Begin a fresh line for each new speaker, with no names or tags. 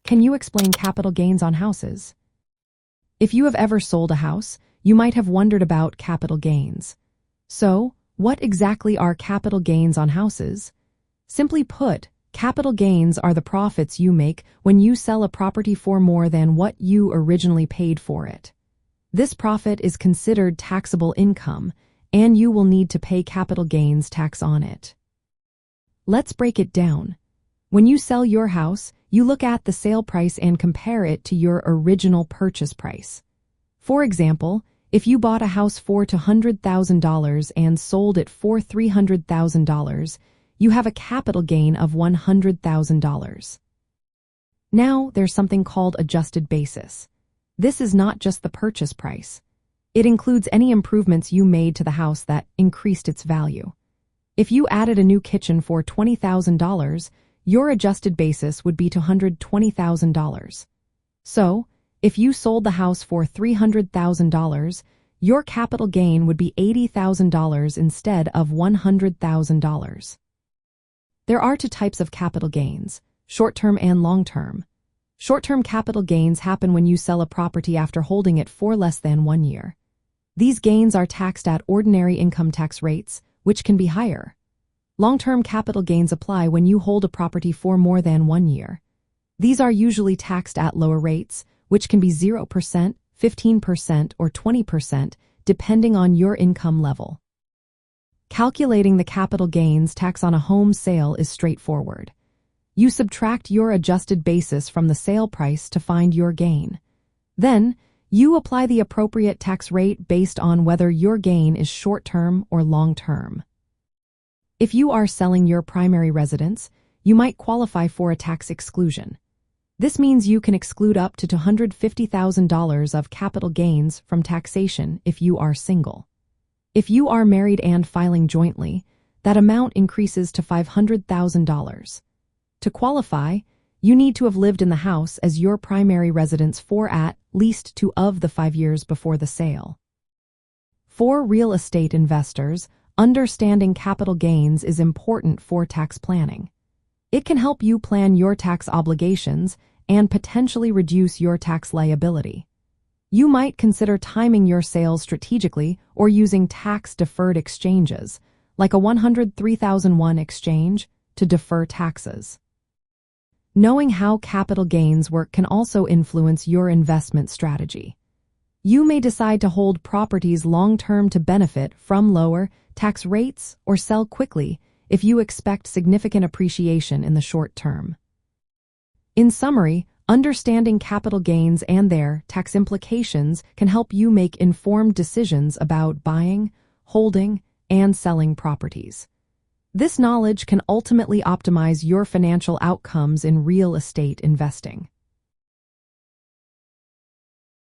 Can you explain capital gains on houses? If you have ever sold a house, you might have wondered about capital gains. So, what exactly are capital gains on houses? Simply put, capital gains are the profits you make when you sell a property for more than what you originally paid for it. This profit is considered taxable income, and you will need to pay capital gains tax on it. Let's break it down. When you sell your house, you look at the sale price and compare it to your original purchase price. For example, if you bought a house for $200,000 and sold it for $300,000, you have a capital gain of $100,000. Now, there's something called adjusted basis. This is not just the purchase price. It includes any improvements you made to the house that increased its value. If you added a new kitchen for $20,000, your adjusted basis would be $220,000. So, if you sold the house for $300,000, your capital gain would be $80,000 instead of $100,000. There are two types of capital gains, short-term and long-term. Short-term capital gains happen when you sell a property after holding it for less than 1 year. These gains are taxed at ordinary income tax rates, which can be higher. Long-term capital gains apply when you hold a property for more than 1 year. These are usually taxed at lower rates, which can be 0%, 15%, or 20%, depending on your income level. Calculating the capital gains tax on a home sale is straightforward. You subtract your adjusted basis from the sale price to find your gain. Then, you apply the appropriate tax rate based on whether your gain is short-term or long-term. If you are selling your primary residence, you might qualify for a tax exclusion. This means you can exclude up to $250,000 of capital gains from taxation if you are single. If you are married and filing jointly, that amount increases to $500,000. To qualify, you need to have lived in the house as your primary residence for at least 2 of the 5 years before the sale. For real estate investors, understanding capital gains is important for tax planning. It can help you plan your tax obligations and potentially reduce your tax liability. You might consider timing your sales strategically or using tax-deferred exchanges, like a 103,001 exchange, to defer taxes. Knowing how capital gains work can also influence your investment strategy. You may decide to hold properties long-term to benefit from lower tax rates or sell quickly if you expect significant appreciation in the short term. In summary, understanding capital gains and their tax implications can help you make informed decisions about buying, holding, and selling properties. This knowledge can ultimately optimize your financial outcomes in real estate investing.